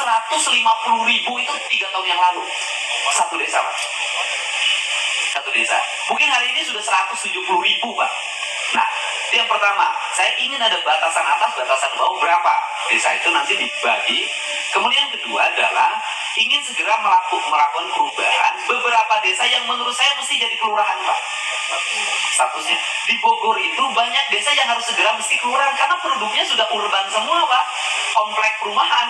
150.000 itu 3 tahun yang lalu. Satu desa, Pak. Satu desa. Mungkin hari ini sudah 170.000, Pak. Nah, itu yang pertama. Saya ingin ada batasan atas, batasan bawah berapa desa itu nanti dibagi. Kemudian yang kedua adalah ingin segera melakukan perubahan beberapa desa yang menurut saya mesti jadi kelurahan, Pak. Statusnya di Bogor itu banyak desa yang harus segera mesti kelurahan karena penduduknya sudah urban semua, Pak. Komplek perumahan.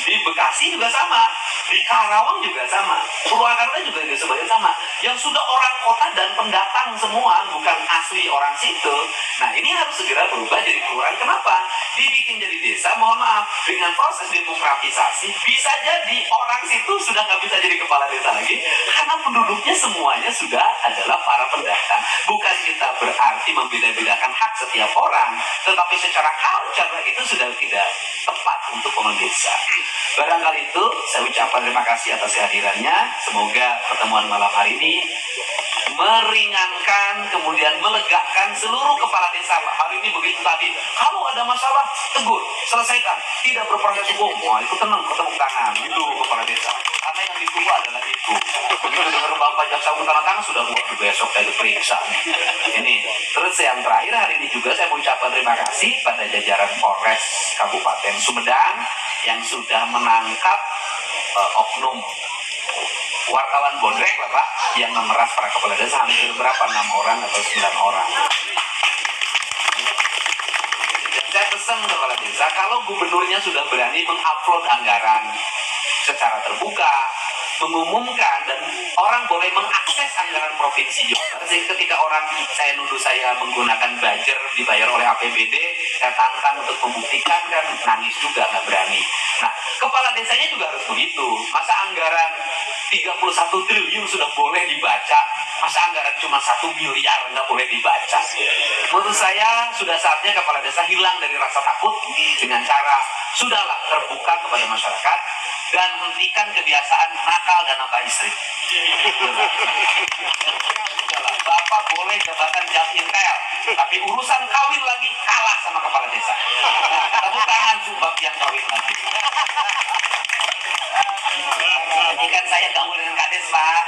Di Bekasi juga sama, di Karawang juga sama, Purwakarta juga sebagian sama. Yang sudah orang kota dan pendatang semua, bukan asli orang situ. Nah, ini harus segera berubah jadi kelurahan. Kenapa? Dibikin jadi desa, mohon maaf, dengan proses demokratisasi bisa jadi orang situ sudah nggak bisa jadi kepala desa lagi karena penduduknya semuanya sudah adalah para pendatang. Bukan kita berarti membeda-bedakan hak setiap orang, tetapi secara culture itu sudah tidak tepat untuk pemimpin desa. Barangkali itu saya ucapkan terima kasih atas kehadirannya. Semoga pertemuan malam hari ini meringankan, kemudian melegakan seluruh kepala desa, Pak. Hari ini begitu tadi, kalau ada masalah, tegur, selesaikan, tidak berproses hukum. Wah, itu tenang, ketepuk tangan, itu kepala desa. Karena yang ditunggu adalah itu. Begitu dengar Bapak jaksa tanda tangan, sudah buat besok saya diperiksa. Ini. Terus yang terakhir hari ini juga saya mengucapkan terima kasih pada jajaran Polres Kabupaten Sumedang yang sudah menangkap oknum wartawan bodrek lah, Pak, yang memeras para kepala desa hampir berapa, 6 orang atau 9 orang. Dan saya pesan kepala desa, kalau gubernurnya sudah berani mengupload anggaran secara terbuka, mengumumkan, dan orang boleh mengakses anggaran provinsi Jawa Barat. Jadi ketika orang saya nuduh saya menggunakan buzzer dibayar oleh APBD, saya tantang untuk membuktikan, kan nangis juga, nggak berani. Nah, kepala desanya juga harus begitu. Masa anggaran 31 triliun sudah boleh dibaca, masa anggaran cuma 1 miliar nggak boleh dibaca? Menurut saya sudah saatnya kepala desa hilang dari rasa takut dengan cara sudahlah terbuka kepada masyarakat dan hentikan kebiasaan nakal dan nambah istri. Sudahlah, Bapak boleh jabatan jam intel, tapi urusan kawin lagi kalah sama kepala desa. Tepuk tangan sebab yang kawin lagi. Jadi kan saya gaul dengan kades, Pak.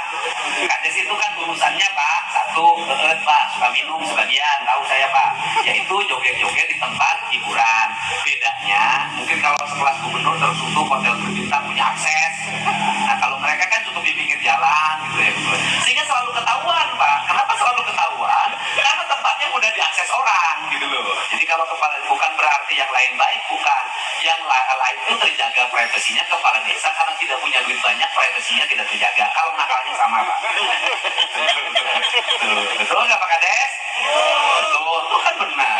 Kades itu kan urusannya, Pak, satu, Pak, suka minum sebagian, tahu saya, Pak, yaitu joget-joget di tempat hiburan. Bedanya, mungkin kalau sekelas gubernur tertutup, hotel berbintang punya akses. Nah, kalau mereka kan cukup di pinggir jalan, gitu ya. Sehingga selalu ketahuan, Pak. Kenapa selalu ketahuan? Karena tempatnya mudah diakses orang, gitu loh. Jadi kalau kepala, bukan berarti yang lain baik, bukan. Yang lain itu terjaga privasinya, kepala desa karena tidak punya duit banyak, privasinya tidak terjaga. Kalau nakalnya sama, Pak. Betul nggak, Pak Kades? Betul, itu kan benar.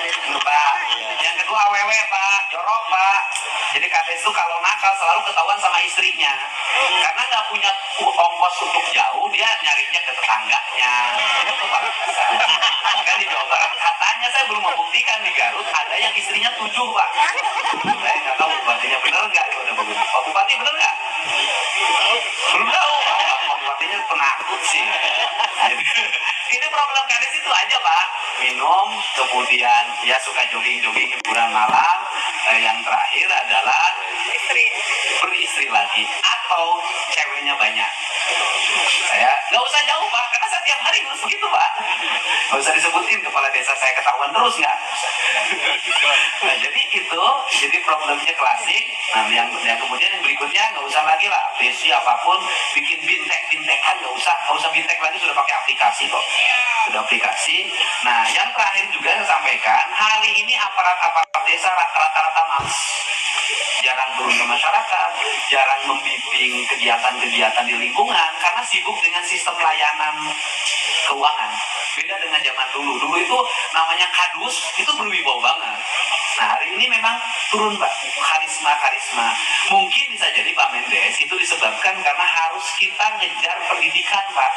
Betul, Pak. Yang kedua AWW, Pak, jorok, Pak. Jadi Kades itu kalau nakal selalu ketahuan sama istrinya. Karena nggak punya ongkos untuk jauh, dia nyarinya ke tetangganya. Itu Pak. Kan di Jawa Barat katanya, saya belum membuktikan, di Garut ada yang istrinya 7, Pak. Saya nggak tahu bupatinya benar nggak. Pak Bupati benar nggak? Belum tahu. Pak Bupatinya penakut sih. Ini problem Kades itu aja, Pak. Minum, kemudian ya suka jogging-jogging hiburan malam. Yang terakhir adalah beristri lagi atau ceweknya banyak. Saya nggak usah jauh, Pak, karena saya tiap hari harus begitu, Pak. Nggak usah disebutin kepala desa saya ketahuan terus nggak. Nah, jadi itu jadi problemnya klasik. Nah, yang kemudian yang berikutnya nggak usah lagi lah besi apapun bikin bintek-bintekan, nggak usah bintek lagi, sudah pakai aplikasi kok. Sudah aplikasi. Nah, yang terakhir juga saya sampaikan, hari ini aparat desa rata-rata males. Jarang turun ke masyarakat, jarang membimbing kegiatan-kegiatan di lingkungan karena sibuk dengan sistem layanan keuangan. Beda dengan zaman dulu. Dulu itu namanya kadus, itu berwibawa banget. Nah, hari ini memang turun, Pak, karisma. Mungkin bisa jadi Pak Mendes itu disebabkan karena harus kita ngejar pendidikan, Pak.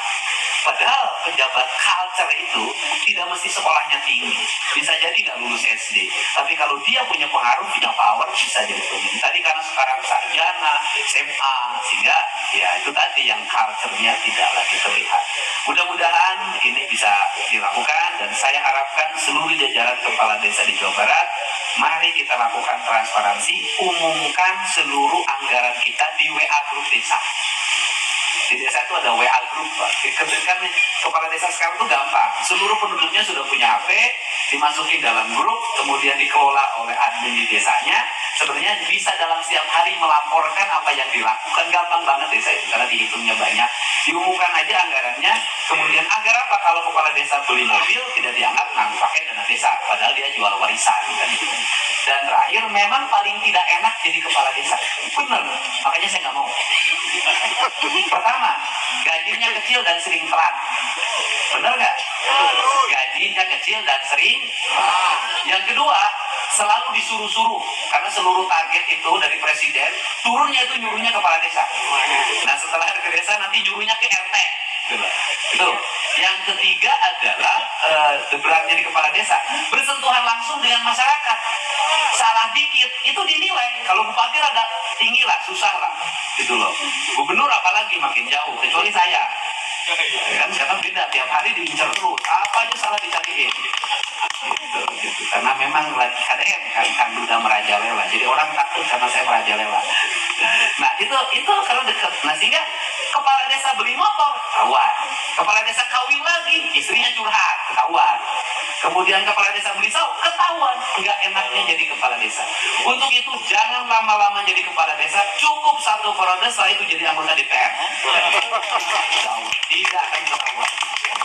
Padahal pejabat culture itu tidak mesti sekolahnya tinggi. Bisa jadi nggak lulus SD. Tapi kalau dia punya pengaruh, punya power, bisa jadi pemimpin. Tadi karena sekarang sarjana, SMA, sehingga ya itu tadi yang culture-nya tidak lagi terlihat. Mudah-mudahan ini bisa dilakukan dan saya harapkan seluruh jajaran kepala desa di Jawa Barat Mari kita lakukan transparansi, umumkan seluruh anggaran kita di WA grup desa. Di desa itu ada WA grup, Pak. Kan kepala desa sekarang itu gampang. Seluruh penduduknya sudah punya HP, dimasukin dalam grup, kemudian dikelola oleh admin di desanya. Sebenarnya bisa dalam setiap hari melaporkan apa yang dilakukan. Gampang banget desa itu, karena dihitungnya banyak. Diumumkan aja anggarannya, kemudian agar apa, kalau kepala desa beli mobil, tidak dianggap pakai dana desa, padahal dia jual warisan. Kan? Dan terakhir, memang paling tidak enak jadi kepala desa. Bener, makanya saya nggak mau. Pertama, gajinya kecil dan sering telat. Bener nggak? Gajinya kecil dan sering telat. Yang kedua, selalu disuruh-suruh, karena seluruh target itu dari presiden, turunnya itu nyuruhnya kepala desa. Nah, setelah ke desa nanti nyuruhnya ke RT. Itu. Yang ketiga adalah beratnya di kepala desa, bersentuhan langsung dengan masyarakat. Salah dikit itu dinilai. Kalau bupati rada tinggi lah, susah lah, gitu loh. Gubernur apalagi makin jauh, kecuali saya. Kan sekarang beda, tiap hari diincar terus, apa aja salah dicariin. Gitu. Karena memang lagi KDM kan udah merajalela, jadi orang takut karena saya merajalela. Nah itu kalau dekat. Nah sehingga kepala desa beli motor ketahuan, kepala desa kawin lagi istrinya curhat ketahuan, kemudian kepala desa beli saw ketahuan. Nggak enaknya jadi kepala desa. Untuk itu jangan lama-lama jadi kepala desa, cukup 1 periode, setelah itu jadi anggota DPR. Tidak akan ketahuan.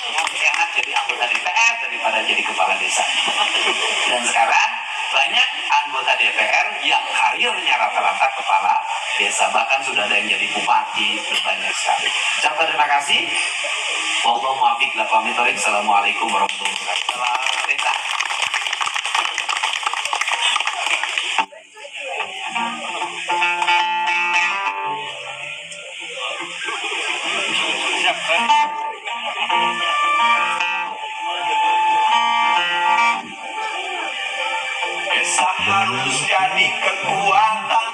Lebih enak jadi anggota DPR daripada jadi kepala desa. Dan sekarang banyak anggota DPR yang karirnya rata-rata kepala desa, bahkan sudah ada yang jadi bupati, banyak sekali. Contoh, terima kasih. Wallahu muwaffiq ila aqwamit thoriq. Assalamualaikum warahmatullahi wabarakatuh. Desa. Desa harus jadi kekuatan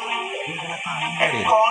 ekonomi